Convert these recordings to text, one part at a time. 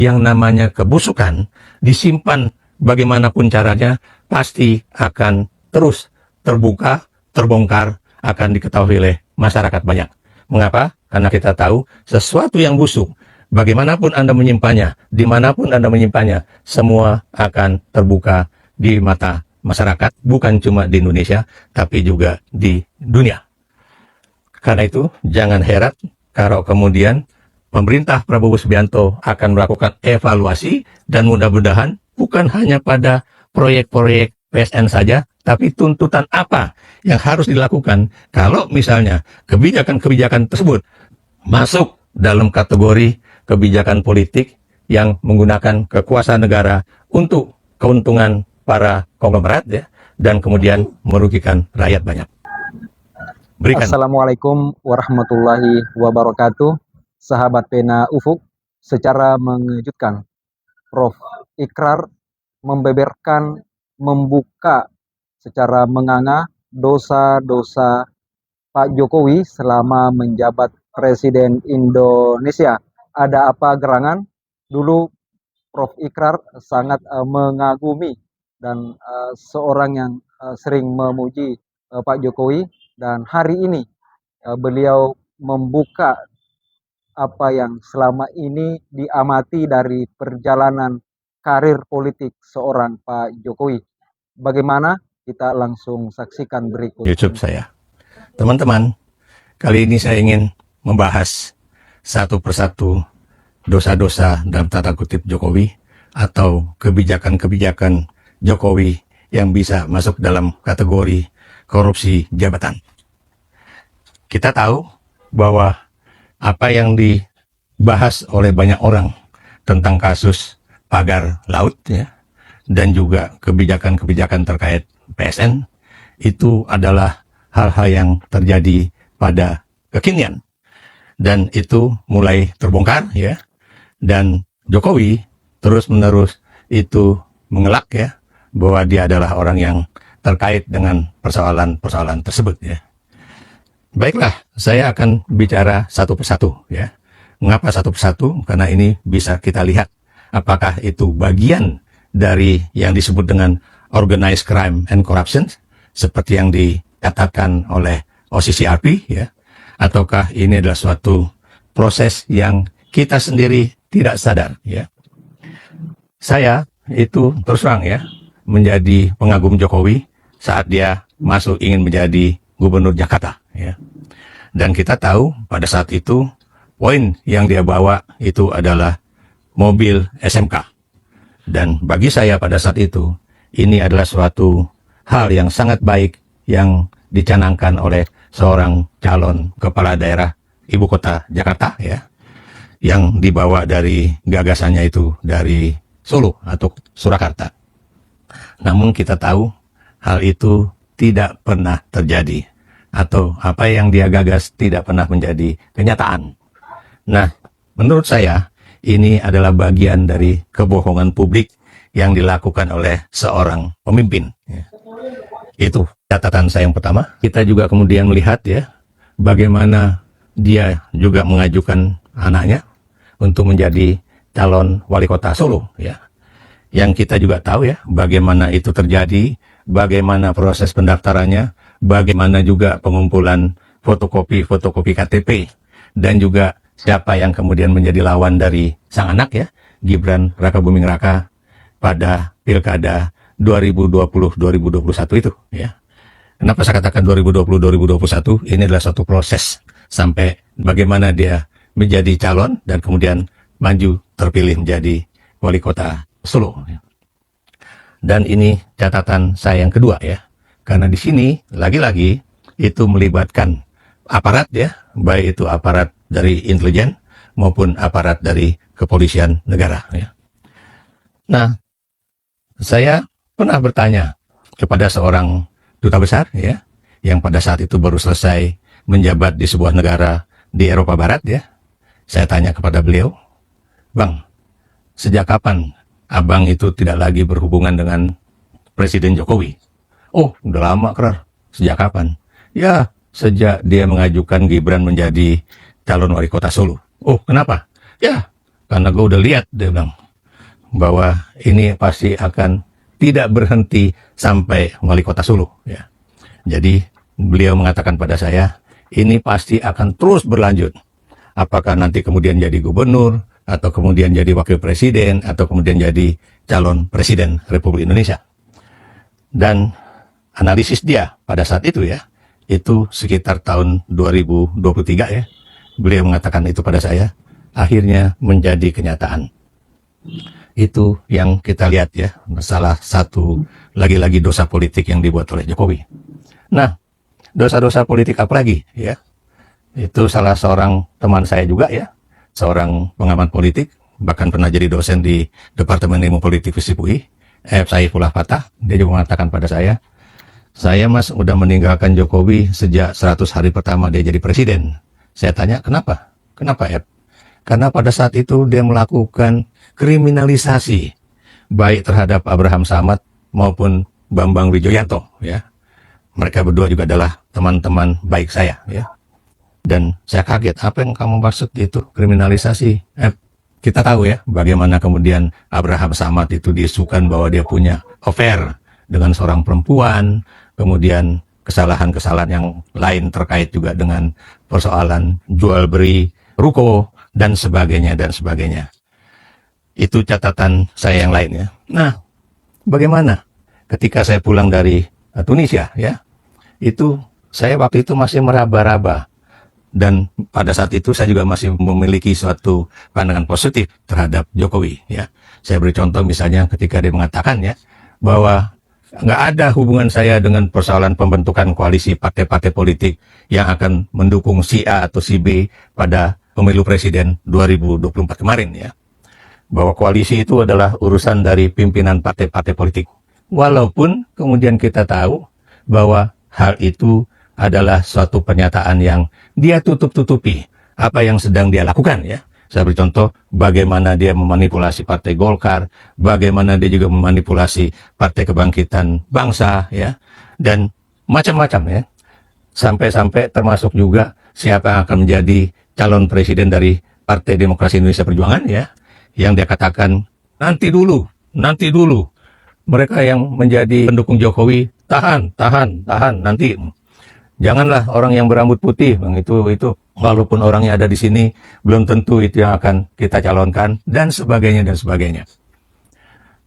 Yang namanya kebusukan disimpan bagaimanapun caranya pasti akan terus terbuka, terbongkar, akan diketahui oleh masyarakat banyak. Mengapa? Karena kita tahu sesuatu yang busuk, bagaimanapun Anda menyimpannya, dimanapun Anda menyimpannya, semua akan terbuka di mata masyarakat, bukan cuma di Indonesia, tapi juga di dunia. Karena itu, jangan heran kalau kemudian pemerintah Prabowo Subianto akan melakukan evaluasi dan mudah-mudahan bukan hanya pada proyek-proyek PSN saja, tapi tuntutan apa yang harus dilakukan kalau misalnya kebijakan-kebijakan tersebut masuk dalam kategori kebijakan politik yang menggunakan kekuasaan negara untuk keuntungan para konglomerat ya, dan kemudian merugikan rakyat banyak. Berikan. Assalamualaikum warahmatullahi wabarakatuh. Sahabat Pena Ufuk, secara mengejutkan Prof. Ikrar membeberkan, membuka secara menganga dosa-dosa Pak Jokowi selama menjabat Presiden Indonesia. Ada apa gerangan? Dulu Prof. Ikrar sangat mengagumi dan seorang yang sering memuji Pak Jokowi, dan hari ini beliau membuka apa yang selama ini diamati dari perjalanan karir politik seorang Pak Jokowi. Bagaimana? Kita langsung saksikan berikut YouTube saya. Teman-teman, kali ini saya ingin membahas satu persatu dosa-dosa dalam tanda kutip Jokowi atau kebijakan-kebijakan Jokowi yang bisa masuk dalam kategori korupsi jabatan. Kita tahu bahwa apa yang dibahas oleh banyak orang tentang kasus pagar laut ya, dan juga kebijakan-kebijakan terkait PSN itu adalah hal-hal yang terjadi pada kekinian dan itu mulai terbongkar ya, dan Jokowi terus-menerus itu mengelak ya bahwa dia adalah orang yang terkait dengan persoalan-persoalan tersebut ya. Baiklah, saya akan bicara satu persatu ya. Mengapa satu persatu? Karena ini bisa kita lihat apakah itu bagian dari yang disebut dengan organized crime and corruption seperti yang dikatakan oleh OCCRP ya, ataukah ini adalah suatu proses yang kita sendiri tidak sadar ya. Saya itu terus terang ya menjadi pengagum Jokowi saat dia masuk ingin menjadi gubernur Jakarta ya. Dan kita tahu pada saat itu poin yang dia bawa itu adalah mobil SMK. Dan bagi saya pada saat itu ini adalah suatu hal yang sangat baik yang dicanangkan oleh seorang calon kepala daerah ibu kota Jakarta ya, yang dibawa dari gagasannya itu dari Solo atau Surakarta. Namun kita tahu hal itu tidak pernah terjadi, atau apa yang dia gagas tidak pernah menjadi kenyataan. Nah, menurut saya ini adalah bagian dari kebohongan publik yang dilakukan oleh seorang pemimpin. Itu catatan saya yang pertama. Kita juga kemudian melihat ya bagaimana dia juga mengajukan anaknya untuk menjadi calon wali kota Solo ya. Yang kita juga tahu ya bagaimana itu terjadi, bagaimana proses pendaftarannya, bagaimana juga pengumpulan fotokopi KTP, dan juga siapa yang kemudian menjadi lawan dari sang anak ya, Gibran Rakabuming Raka pada Pilkada 2020-2021 itu ya. Kenapa saya katakan 2020-2021? Ini adalah satu proses sampai bagaimana dia menjadi calon dan kemudian maju terpilih menjadi wali kota Solo. Dan ini catatan saya yang kedua ya, karena di sini lagi-lagi itu melibatkan aparat ya, baik itu aparat dari intelijen maupun aparat dari kepolisian negara ya. Nah, saya pernah bertanya kepada seorang duta besar ya, yang pada saat itu baru selesai menjabat di sebuah negara di Eropa Barat ya. Saya tanya kepada beliau, "Bang, sejak kapan Abang itu tidak lagi berhubungan dengan Presiden Jokowi?" "Oh, udah lama, Krar." "Sejak kapan?" "Ya, sejak dia mengajukan Gibran menjadi calon wali kota Solo." "Oh, kenapa?" "Ya, karena gue udah lihat, dia bilang, bahwa ini pasti akan tidak berhenti sampai wali kota Solo. Ya. Jadi beliau mengatakan pada saya, ini pasti akan terus berlanjut. Apakah nanti kemudian jadi gubernur, atau kemudian jadi wakil presiden, atau kemudian jadi calon presiden Republik Indonesia. Dan analisis dia pada saat itu ya, itu sekitar tahun 2023 ya, beliau mengatakan itu pada saya, akhirnya menjadi kenyataan. Itu yang kita lihat ya, salah satu lagi-lagi dosa politik yang dibuat oleh Jokowi. Nah, dosa-dosa politik apa lagi ya? Itu salah seorang teman saya juga ya, seorang pengamat politik, bahkan pernah jadi dosen di Departemen Ilmu Politik FISIP UI, Saifullah Fatah. Dia juga mengatakan pada saya Mas udah meninggalkan Jokowi sejak 100 hari pertama dia jadi presiden. Saya tanya, kenapa? Kenapa ya? Karena pada saat itu dia melakukan kriminalisasi baik terhadap Abraham Samad maupun Bambang Wijoyanto ya. Mereka berdua juga adalah teman-teman baik saya ya. Dan saya kaget, apa yang kamu maksud itu kriminalisasi? Kita tahu ya bagaimana kemudian Abraham Samad itu diisukan bahwa dia punya affair dengan seorang perempuan, kemudian kesalahan-kesalahan yang lain terkait juga dengan persoalan jual beli ruko dan sebagainya dan sebagainya. Itu catatan saya yang lain ya. Nah, bagaimana ketika saya pulang dari Tunisia ya, itu saya waktu itu masih meraba-raba, dan pada saat itu saya juga masih memiliki suatu pandangan positif terhadap Jokowi ya. Saya beri contoh misalnya ketika dia mengatakan ya bahwa nggak ada hubungan saya dengan persoalan pembentukan koalisi partai-partai politik yang akan mendukung si A atau si B pada pemilu presiden 2024 kemarin ya. Bahwa koalisi itu adalah urusan dari pimpinan partai-partai politik. Walaupun kemudian kita tahu bahwa hal itu adalah suatu pernyataan yang dia tutup-tutupi apa yang sedang dia lakukan ya. Saya beri contoh bagaimana dia memanipulasi Partai Golkar, bagaimana dia juga memanipulasi Partai Kebangkitan Bangsa ya, dan macam-macam ya. Sampai-sampai termasuk juga siapa yang akan menjadi calon presiden dari Partai Demokrasi Indonesia Perjuangan ya, yang dia katakan nanti dulu. Mereka yang menjadi pendukung Jokowi tahan nanti. Janganlah orang yang berambut putih, Bang, itu walaupun orangnya ada di sini belum tentu itu yang akan kita calonkan dan sebagainya dan sebagainya.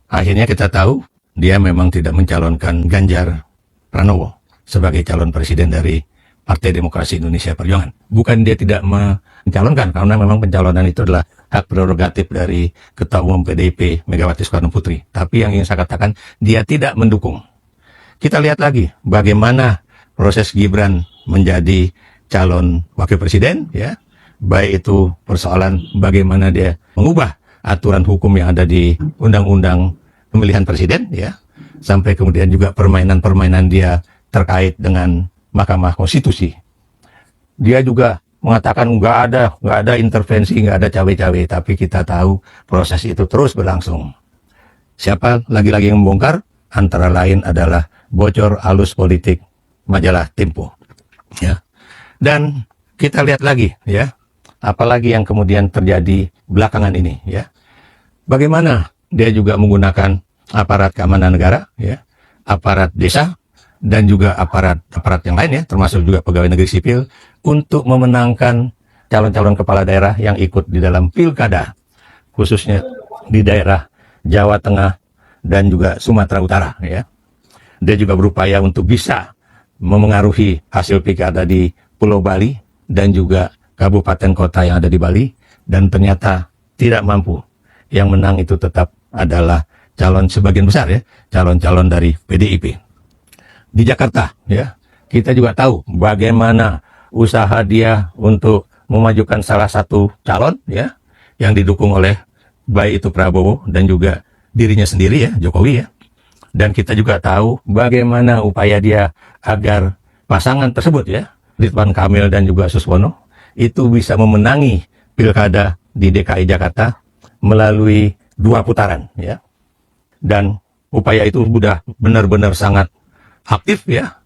Akhirnya kita tahu dia memang tidak mencalonkan Ganjar Pranowo sebagai calon presiden dari Partai Demokrasi Indonesia Perjuangan. Bukan dia tidak mencalonkan, karena memang pencalonan itu adalah hak prerogatif dari Ketua Umum PDIP Megawati Soekarno Putri. Tapi yang ingin saya katakan, dia tidak mendukung. Kita lihat lagi bagaimana proses Gibran menjadi calon wakil presiden ya, baik itu persoalan bagaimana dia mengubah aturan hukum yang ada di undang-undang pemilihan presiden ya, sampai kemudian juga permainan-permainan dia terkait dengan Mahkamah Konstitusi. Dia juga mengatakan nggak ada intervensi, nggak ada cawe-cawe, tapi kita tahu proses itu terus berlangsung. Siapa lagi-lagi yang membongkar? Antara lain adalah bocor halus politik majalah Tempo ya. Dan kita lihat lagi ya, apalagi yang kemudian terjadi belakangan ini ya, bagaimana dia juga menggunakan aparat keamanan negara ya, aparat desa, dan juga aparat yang lain ya, termasuk juga pegawai negeri sipil, untuk memenangkan calon-calon kepala daerah yang ikut di dalam pilkada, khususnya di daerah Jawa Tengah dan juga Sumatera Utara ya. Dia juga berupaya untuk bisa memengaruhi hasil pilkada di Pulau Bali dan juga kabupaten kota yang ada di Bali, dan ternyata tidak mampu. Yang menang itu tetap adalah calon sebagian besar ya, calon-calon dari PDIP. Di Jakarta ya, kita juga tahu bagaimana usaha dia untuk memajukan salah satu calon ya, yang didukung oleh baik itu Prabowo dan juga dirinya sendiri ya, Jokowi ya. Dan kita juga tahu bagaimana upaya dia agar pasangan tersebut ya, Ridwan Kamil dan juga Suswono, itu bisa memenangi pilkada di DKI Jakarta melalui 2 putaran ya. Dan upaya itu sudah benar-benar sangat aktif ya.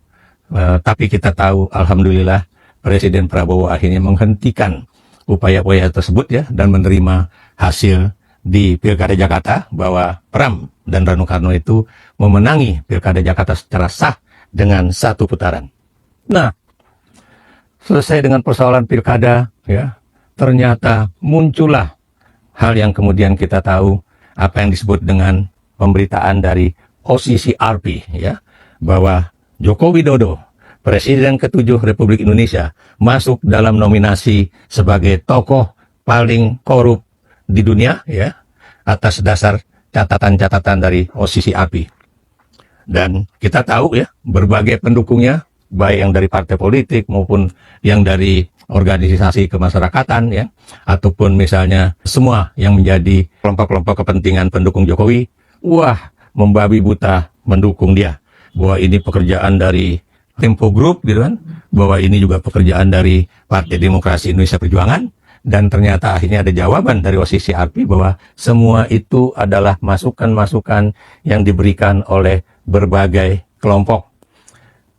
Tapi kita tahu alhamdulillah Presiden Prabowo akhirnya menghentikan upaya-upaya tersebut ya, dan menerima hasil di Pilkada Jakarta bahwa Pram dan Rano Karno itu memenangi Pilkada Jakarta secara sah dengan 1 putaran. Nah, selesai dengan persoalan pilkada, ya, ternyata muncullah hal yang kemudian kita tahu apa yang disebut dengan pemberitaan dari OCCRP, ya, bahwa Joko Widodo, Presiden ke-7 Republik Indonesia, masuk dalam nominasi sebagai tokoh paling korup di dunia, ya, atas dasar catatan-catatan dari OCCRP. Dan kita tahu, ya, berbagai pendukungnya, baik yang dari partai politik maupun yang dari organisasi kemasyarakatan, ya, ataupun misalnya semua yang menjadi kelompok-kelompok kepentingan pendukung Jokowi, wah, membabi buta mendukung dia, bahwa ini pekerjaan dari Tempo Group, gitu kan, bahwa ini juga pekerjaan dari Partai Demokrasi Indonesia Perjuangan. Dan ternyata akhirnya ada jawaban dari OCCRP bahwa semua itu adalah masukan-masukan yang diberikan oleh berbagai kelompok,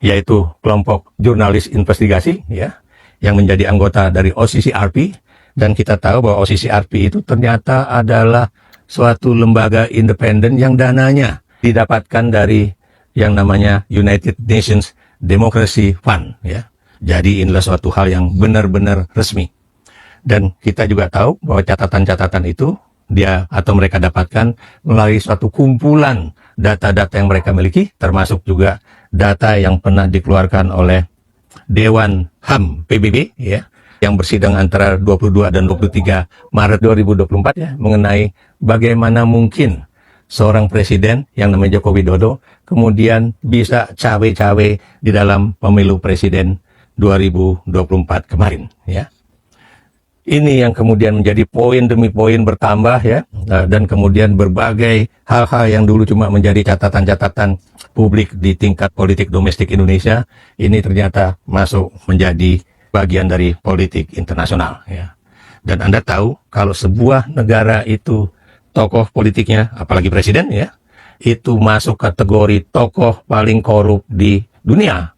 yaitu kelompok jurnalis investigasi, ya, yang menjadi anggota dari OCCRP. Dan kita tahu bahwa OCCRP itu ternyata adalah suatu lembaga independen yang dananya didapatkan dari yang namanya United Nations Democracy Fund, ya. Jadi inilah suatu hal yang benar-benar resmi. Dan kita juga tahu bahwa catatan-catatan itu dia atau mereka dapatkan melalui suatu kumpulan data-data yang mereka miliki, termasuk juga data yang pernah dikeluarkan oleh Dewan HAM PBB, ya, yang bersidang antara 22 dan 23 Maret 2024, ya, mengenai bagaimana mungkin seorang presiden yang namanya Joko Widodo kemudian bisa cawe-cawe di dalam pemilu presiden 2024 kemarin, ya. Ini yang kemudian menjadi poin demi poin bertambah, ya, dan kemudian berbagai hal-hal yang dulu cuma menjadi catatan-catatan publik di tingkat politik domestik Indonesia, ini ternyata masuk menjadi bagian dari politik internasional, ya. Dan Anda tahu kalau sebuah negara itu tokoh politiknya, apalagi presiden, ya, itu masuk kategori tokoh paling korup di dunia,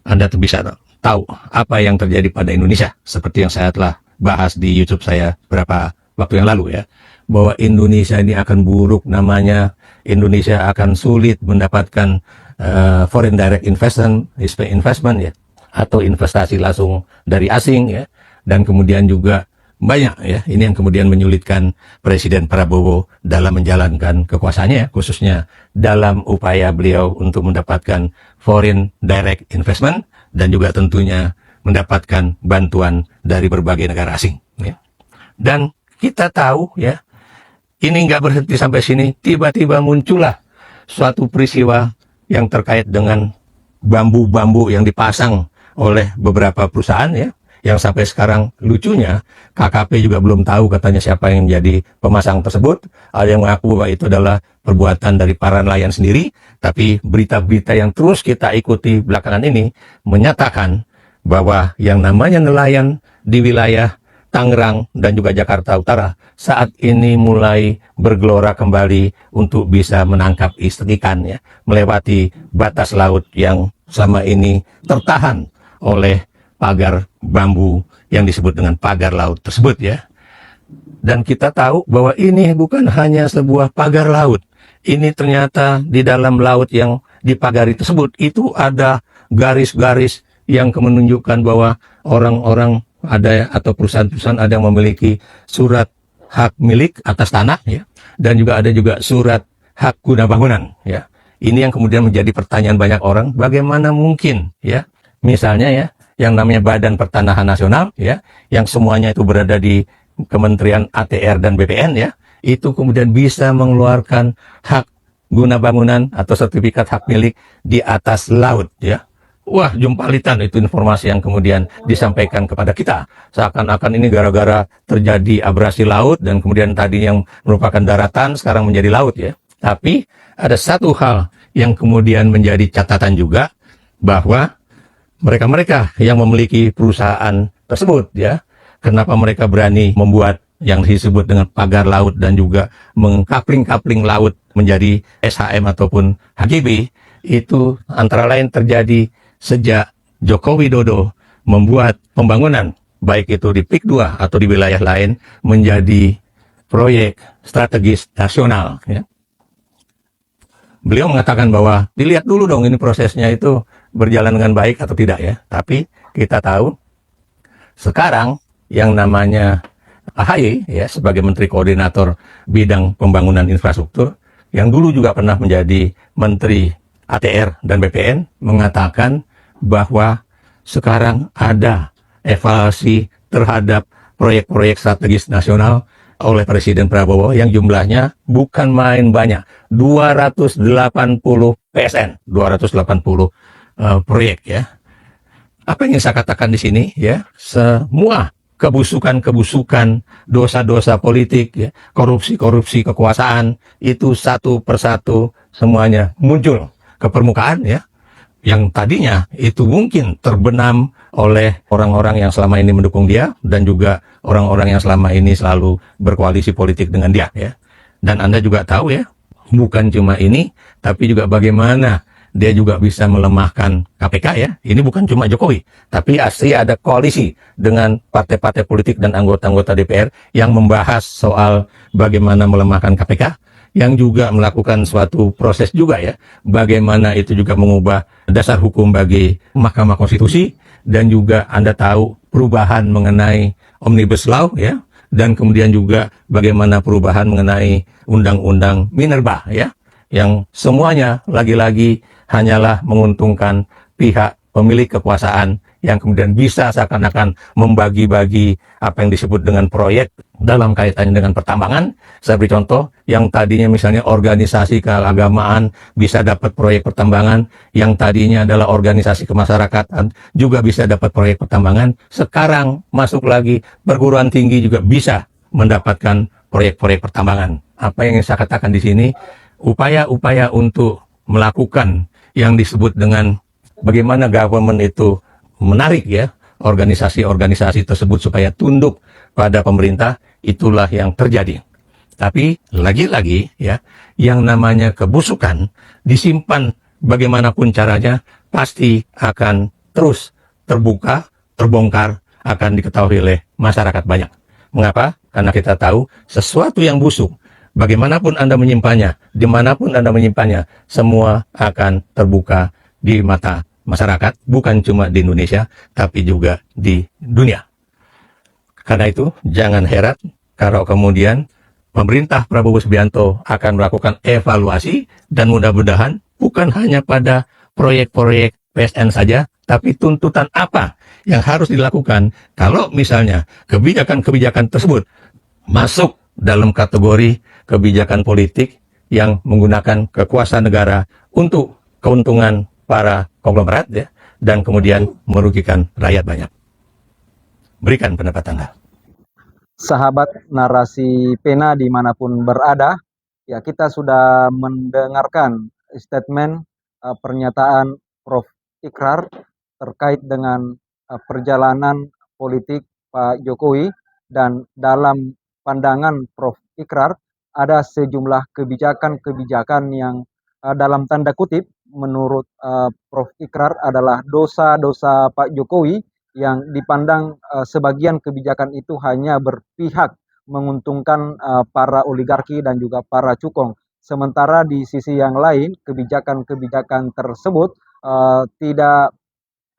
Anda tuh bisa tahu apa yang terjadi pada Indonesia, seperti yang saya telah bahas di YouTube saya beberapa waktu yang lalu, ya, bahwa Indonesia ini akan buruk namanya, Indonesia akan sulit mendapatkan foreign direct investment, ya, atau investasi langsung dari asing, ya, dan kemudian juga banyak, ya, ini yang kemudian menyulitkan Presiden Prabowo dalam menjalankan kekuasaannya, ya, khususnya dalam upaya beliau untuk mendapatkan foreign direct investment dan juga tentunya mendapatkan bantuan dari berbagai negara asing, ya. Dan kita tahu, ya, ini nggak berhenti sampai sini, tiba-tiba muncullah suatu peristiwa yang terkait dengan bambu-bambu yang dipasang oleh beberapa perusahaan, ya, yang sampai sekarang lucunya KKP juga belum tahu katanya siapa yang menjadi pemasang tersebut. Ada yang mengaku bahwa itu adalah perbuatan dari para nelayan sendiri, tapi berita-berita yang terus kita ikuti belakangan ini menyatakan bahwa yang namanya nelayan di wilayah Tangerang dan juga Jakarta Utara saat ini mulai bergelora kembali untuk bisa menangkap ikan, ya, melewati batas laut yang selama ini tertahan oleh pagar bambu yang disebut dengan pagar laut tersebut, ya. Dan kita tahu bahwa ini bukan hanya sebuah pagar laut, ini ternyata di dalam laut yang dipagari tersebut itu ada garis-garis yang menunjukkan bahwa orang-orang ada atau perusahaan-perusahaan ada yang memiliki surat hak milik atas tanah, ya, dan juga ada juga surat hak guna bangunan, ya. Ini yang kemudian menjadi pertanyaan banyak orang, bagaimana mungkin, ya, misalnya, ya, yang namanya Badan Pertanahan Nasional, ya, yang semuanya itu berada di Kementerian ATR dan BPN, ya, itu kemudian bisa mengeluarkan hak guna bangunan atau sertifikat hak milik di atas laut, ya. Wah, jumpalitan itu informasi yang kemudian disampaikan kepada kita. Seakan-akan ini gara-gara terjadi abrasi laut dan kemudian tadi yang merupakan daratan sekarang menjadi laut, ya. Tapi ada satu hal yang kemudian menjadi catatan juga, bahwa mereka-mereka yang memiliki perusahaan tersebut, ya, kenapa mereka berani membuat yang disebut dengan pagar laut dan juga mengkapling-kapling laut menjadi SHM ataupun HGB, itu antara lain terjadi sejak Joko Widodo membuat pembangunan, baik itu di PIK 2 atau di wilayah lain, menjadi proyek strategis nasional. Ya. Beliau mengatakan bahwa dilihat dulu dong ini prosesnya itu berjalan dengan baik atau tidak ya. Tapi kita tahu sekarang yang namanya AHY ya sebagai Menteri Koordinator Bidang Pembangunan Infrastruktur yang dulu juga pernah menjadi Menteri ATR dan BPN mengatakan bahwa sekarang ada evaluasi terhadap proyek-proyek strategis nasional oleh Presiden Prabowo yang jumlahnya bukan main banyak, 280 PSN, 280 proyek ya. Apa yang saya katakan di sini ya, semua kebusukan-kebusukan, dosa-dosa politik, ya, korupsi-korupsi kekuasaan itu satu persatu semuanya muncul ke permukaan ya. Yang tadinya itu mungkin terbenam oleh orang-orang yang selama ini mendukung dia dan juga orang-orang yang selama ini selalu berkoalisi politik dengan dia ya. Dan Anda juga tahu ya, bukan cuma ini, tapi juga bagaimana dia juga bisa melemahkan KPK ya. Ini bukan cuma Jokowi, tapi asli ada koalisi dengan partai-partai politik dan anggota-anggota DPR yang membahas soal bagaimana melemahkan KPK, yang juga melakukan suatu proses juga ya, bagaimana itu juga mengubah dasar hukum bagi Mahkamah Konstitusi, dan juga Anda tahu perubahan mengenai Omnibus Law ya, dan kemudian juga bagaimana perubahan mengenai Undang-Undang Minerba ya, yang semuanya lagi-lagi hanyalah menguntungkan pihak pemilik kekuasaan yang kemudian bisa seakan-akan membagi-bagi apa yang disebut dengan proyek dalam kaitannya dengan pertambangan. Saya beri contoh, yang tadinya misalnya organisasi keagamaan bisa dapat proyek pertambangan, yang tadinya adalah organisasi kemasyarakatan juga bisa dapat proyek pertambangan, sekarang masuk lagi perguruan tinggi juga bisa mendapatkan proyek-proyek pertambangan. Apa yang saya katakan di sini, upaya-upaya untuk melakukan yang disebut dengan bagaimana government itu menarik ya organisasi-organisasi tersebut supaya tunduk pada pemerintah, itulah yang terjadi. Tapi lagi-lagi ya, yang namanya kebusukan disimpan bagaimanapun caranya pasti akan terus terbuka, terbongkar, akan diketahui oleh masyarakat banyak. Mengapa? Karena kita tahu sesuatu yang busuk, bagaimanapun Anda menyimpannya, dimanapun Anda menyimpannya, semua akan terbuka di mata masyarakat, bukan cuma di Indonesia, tapi juga di dunia. Karena itu, jangan heran kalau kemudian pemerintah Prabowo Subianto akan melakukan evaluasi, dan mudah-mudahan bukan hanya pada proyek-proyek PSN saja, tapi tuntutan apa yang harus dilakukan kalau misalnya kebijakan-kebijakan tersebut masuk dalam kategori kebijakan politik yang menggunakan kekuasaan negara untuk keuntungan para konglomerat ya, dan kemudian merugikan rakyat banyak. Berikan pendapat Anda. Sahabat narasi pena dimanapun berada, ya kita sudah mendengarkan statement pernyataan Prof. Ikrar terkait dengan perjalanan politik Pak Jokowi, dan dalam pandangan Prof. Ikrar ada sejumlah kebijakan-kebijakan yang dalam tanda kutip menurut Prof. Ikrar adalah dosa-dosa Pak Jokowi, yang dipandang sebagian kebijakan itu hanya berpihak menguntungkan para oligarki dan juga para cukong. Sementara di sisi yang lain, kebijakan-kebijakan tersebut tidak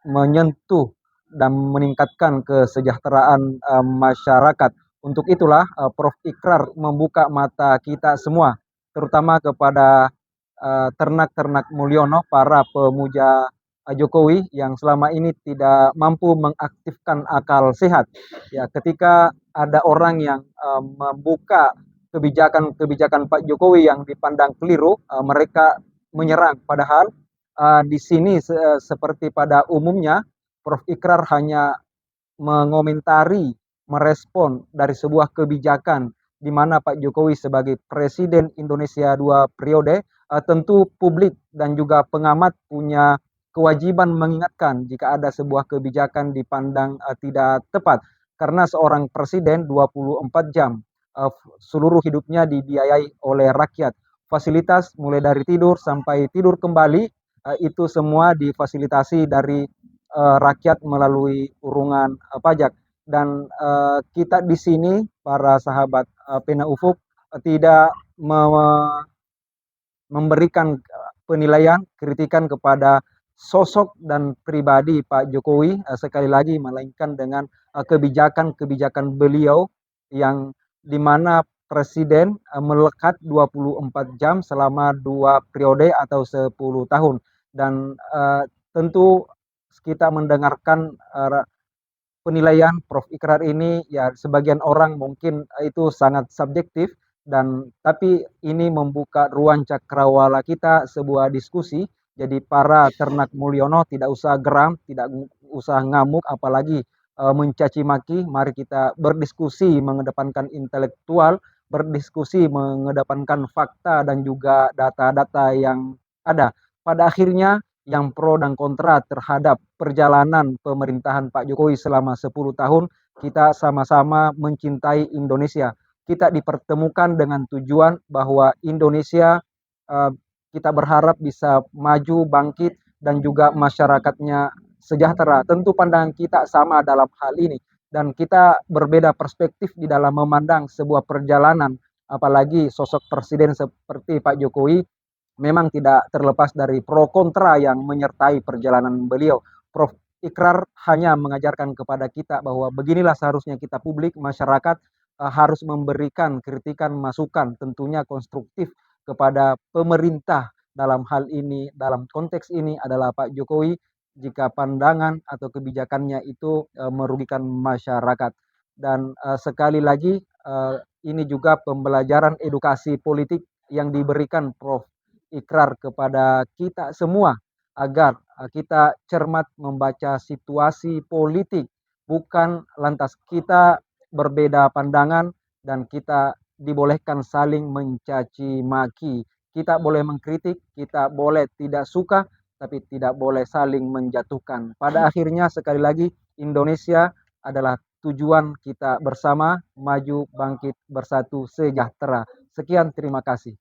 menyentuh dan meningkatkan kesejahteraan masyarakat. Untuk itulah Prof. Ikrar membuka mata kita semua, terutama kepada ternak-ternak Mulyono, para pemuja Jokowi yang selama ini tidak mampu mengaktifkan akal sehat. Ya, ketika ada orang yang membuka kebijakan-kebijakan Pak Jokowi yang dipandang keliru, mereka menyerang. Padahal di sini seperti pada umumnya, Prof. Ikrar hanya mengomentari, merespon dari sebuah kebijakan di mana Pak Jokowi sebagai Presiden Indonesia 2 periode, tentu publik dan juga pengamat punya kewajiban mengingatkan jika ada sebuah kebijakan dipandang tidak tepat. Karena seorang presiden 24 jam seluruh hidupnya dibiayai oleh rakyat. Fasilitas mulai dari tidur sampai tidur kembali itu semua difasilitasi dari rakyat melalui urungan pajak. dan kita di sini para sahabat Pena Ufuk tidak memberikan penilaian, kritikan kepada sosok dan pribadi Pak Jokowi sekali lagi, melainkan dengan kebijakan-kebijakan beliau yang dimana presiden melekat 24 jam selama 2 periode atau 10 tahun. Dan tentu kita mendengarkan penilaian Prof. Ikrar ini, ya sebagian orang mungkin itu sangat subjektif, dan tapi ini membuka ruang cakrawala kita sebuah diskusi. Jadi para ternak Mulyono tidak usah geram, tidak usah ngamuk, apalagi mencaci maki. Mari kita berdiskusi mengedepankan intelektual, berdiskusi mengedepankan fakta dan juga data-data yang ada. Pada akhirnya yang pro dan kontra terhadap perjalanan pemerintahan Pak Jokowi selama 10 tahun, kita sama-sama mencintai Indonesia. Kita dipertemukan dengan tujuan bahwa Indonesia eh, kita berharap bisa maju, bangkit, dan juga masyarakatnya sejahtera. Tentu pandangan kita sama dalam hal ini, dan kita berbeda perspektif di dalam memandang sebuah perjalanan, apalagi sosok presiden seperti Pak Jokowi memang tidak terlepas dari pro kontra yang menyertai perjalanan beliau. Prof. Ikrar hanya mengajarkan kepada kita bahwa beginilah seharusnya kita publik, masyarakat harus memberikan kritikan, masukan tentunya konstruktif kepada pemerintah. Dalam hal ini, dalam konteks ini adalah Pak Jokowi, jika pandangan atau kebijakannya itu merugikan masyarakat. Dan sekali lagi, ini juga pembelajaran edukasi politik yang diberikan Prof. Ikrar kepada kita semua agar kita cermat membaca situasi politik, bukan lantas kita berbeda pandangan dan kita dibolehkan saling mencaci maki. Kita boleh mengkritik, kita boleh tidak suka, tapi tidak boleh saling menjatuhkan. Pada akhirnya sekali lagi, Indonesia adalah tujuan kita bersama, maju, bangkit, bersatu, sejahtera. Sekian, terima kasih.